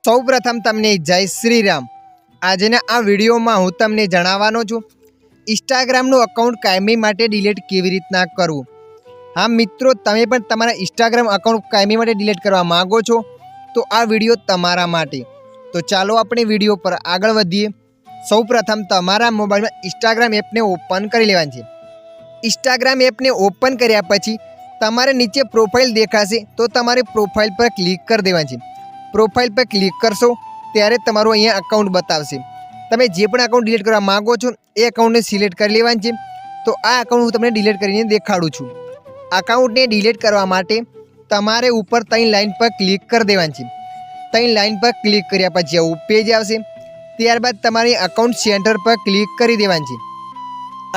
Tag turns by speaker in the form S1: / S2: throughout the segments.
S1: સૌપ્રથમ તમને જય શ્રી રામ। આજના આ વિડીયોમાં હું તમને જણાવવાનો છું ઇન્સ્ટાગ્રામનું અકાઉન્ટ કાયમી માટે ડિલીટ કેવી રીતના કરવું। હા મિત્રો, તમે પણ તમારા ઇન્સ્ટાગ્રામ અકાઉન્ટ કાયમી માટે ડિલીટ કરવા માંગો છો તો આ વિડીયો તમારા માટે। તો ચાલો આપણે વિડીયો પર આગળ વધીએ। સૌપ્રથમ તમારા મોબાઈલમાં ઇન્સ્ટાગ્રામ એપને ઓપન કરી લેવાની છે। ઇન્સ્ટાગ્રામ એપને ઓપન કર્યા પછી તમારે નીચે પ્રોફાઇલ દેખાશે તો તમારે પ્રોફાઇલ પર ક્લિક કરી દેવાની છે। પ્રોફાઇલ પર ક્લિક કરશો ત્યારે તમારું અહીંયા અકાઉન્ટ બતાવશે। તમે જે પણ અકાઉન્ટ ડિલીટ કરવા માંગો છો એ અકાઉન્ટને સિલેક્ટ કરી લેવાનું છે। તો આ અકાઉન્ટ હું તમને ડિલીટ કરીને દેખાડું છું। અકાઉન્ટને ડિલીટ કરવા માટે તમારે ઉપર 3 લાઇન પર ક્લિક કરી દેવાની છે। 3 લાઇન પર ક્લિક કર્યા પછી આવું પેજ આવશે। ત્યારબાદ તમારે અકાઉન્ટ સેન્ટર પર ક્લિક કરી દેવાની છે।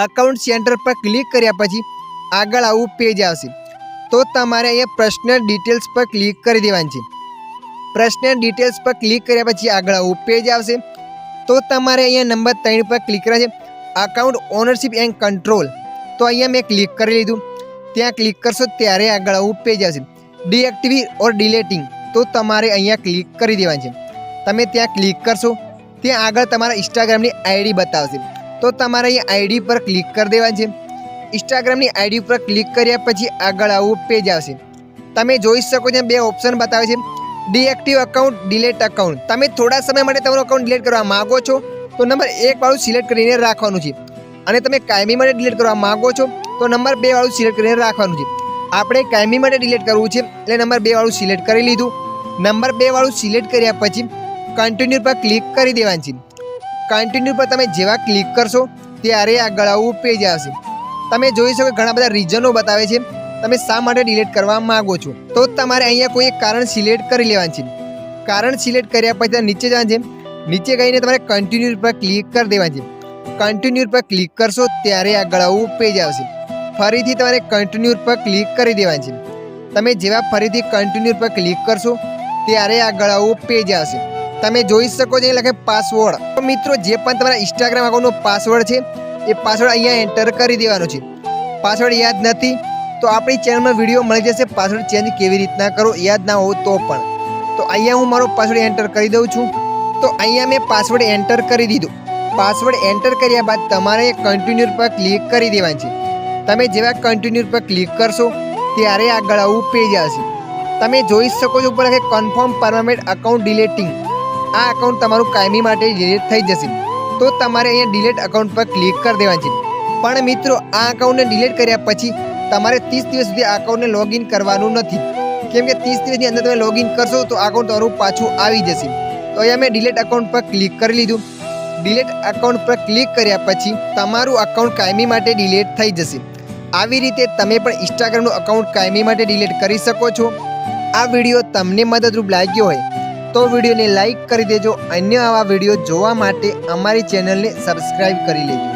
S1: અકાઉન્ટ સેન્ટર પર ક્લિક કર્યા પછી આગળ આવું પેજ આવશે। તો તમારે અહીંયા પર્સનલ ડિટેલ્સ પર ક્લિક કરી દેવાની છે। પર્સનલ ડિટેલ્સ પર ક્લિક કર્યા પછી આગળ આવું પેજ આવશે। તો તમારે અહીંયા નંબર 3 પર ક્લિક કરવા છે, અકાઉન્ટ ઓનરશિપ એન્ડ કંટ્રોલ। તો અહીંયા મેં ક્લિક કરી લીધું। ત્યાં ક્લિક કરશો ત્યારે આગળ આવું પેજ આવશે, ડીએક્ટિવેટ ઓર ડિલેટિંગ। તો તમારે અહીંયા ક્લિક કરી દેવાની છે। તમે ત્યાં ક્લિક કરશો ત્યાં આગળ તમારા ઇન્સ્ટાગ્રામની આઈડી બતાવશે। તો તમારે અહીંયા આઈડી પર ક્લિક કરી દેવાની છે। ઇન્સ્ટાગ્રામની આઈડી પર ક્લિક કર્યા પછી આગળ આવું પેજ આવશે। તમે જોઈ શકો છો 2 ઓપ્શન બતાવે છે, ડીએક્ટિવ અકાઉન્ટ, ડિલીટ અકાઉન્ટ। તમે થોડા સમય માટે તમારું અકાઉન્ટ ડિલીટ કરવા માંગો છો તો નંબર 1 વાળું સિલેક્ટ કરીને રાખવાનું છે, અને તમે કાયમી માટે ડિલીટ કરવા માંગો છો તો નંબર 2 વાળું સિલેક્ટ કરીને રાખવાનું છે। આપણે કાયમી માટે ડિલીટ કરવું છે એટલે નંબર 2 વાળું સિલેક્ટ કરી લીધું। નંબર 2 વાળું સિલેક્ટ કર્યા પછી કન્ટિન્યુ પર ક્લિક કરી દેવાનું છે। કન્ટિન્યુ પર તમે જેવા ક્લિક કરશો ત્યારે આગળ આવું પેજ આવશે। તમે જોઈ શકો ઘણા બધા રીઝનો બતાવે છે તમે શા માટે ડિલીટ કરવા માંગો છો। તો તમારે અહીંયા કોઈ એક કારણ સિલેક્ટ કરી લેવાનું છે। કારણ સિલેક્ટ કર્યા પછી નીચે જવાનું છે। નીચે ગઈને તમારે કન્ટિન્યુ પર ક્લિક કરી દેવાનું છે। કન્ટિન્યુ પર ક્લિક કરશો ત્યારે આગળ આવું પેજ આવશે। ફરીથી તમારે કન્ટિન્યુ પર ક્લિક કરી દેવાનું છે। તમે જેવા ફરીથી કન્ટિન્યુ પર ક્લિક કરશો ત્યારે આગળ આવું પેજ આવશે। તમે જોઈ શકો છો લખે પાસવર્ડ। તો મિત્રો, જે પણ તમારા ઇન્સ્ટાગ્રામ અકાઉન્ટનો પાસવર્ડ છે એ પાસવર્ડ અહીંયા એન્ટર કરી દેવાનો છે। પાસવર્ડ યાદ નથી તો આપણી ચેનલમાં વિડીયો મળી જશે પાસવર્ડ ચેન્જ કેવી રીતના કરો, યાદ ના હોય તો પણ। તો અહીંયા હું મારો પાસવર્ડ એન્ટર કરી દઉં છું। તો અહીંયા મેં પાસવર્ડ એન્ટર કરી દીધું। પાસવર્ડ એન્ટર કર્યા બાદ તમારે કન્ટિન્યુ પર ક્લિક કરી દેવાનું છે। તમે જેવા કન્ટિન્યુ પર ક્લિક કરશો ત્યારે આગળ આવું પેજ આવશે। તમે જોઈ શકો છો ઉપર કન્ફર્મ પરમેનન્ટ અકાઉન્ટ ડિલીટિંગ। આ અકાઉન્ટ તમારું કાયમી માટે ડિલીટ થઈ જશે। તો તમારે અહીંયા ડિલીટ અકાઉન્ટ પર ક્લિક કરી દેવાનું છે। પણ મિત્રો, આ અકાઉન્ટને ડિલીટ કર્યા પછી તમારે 30 દિવસ સુધી આ અકાઉન્ટને લોગિન કરવાનું નથી, કેમ કે 30 દિવસની અંદર તમે લોગિન કરશો તો અકાઉન્ટ તમારું પાછું આવી જશે। તો અહીંયા મેં ડિલીટ અકાઉન્ટ પર ક્લિક કરી લીધું। ડિલીટ અકાઉન્ટ પર ક્લિક કર્યા પછી તમારું અકાઉન્ટ કાયમી માટે ડિલીટ થઈ જશે। આવી રીતે તમે પણ ઇન્સ્ટાગ્રામનું અકાઉન્ટ કાયમી માટે ડિલીટ કરી શકો છો। આ વિડીયો તમને મદદરૂપ લાગ્યો હોય તો વિડીયોને લાઈક કરી દેજો। અન્ય આવા વિડીયો જોવા માટે અમારી ચેનલને સબસ્ક્રાઈબ કરી લેજો।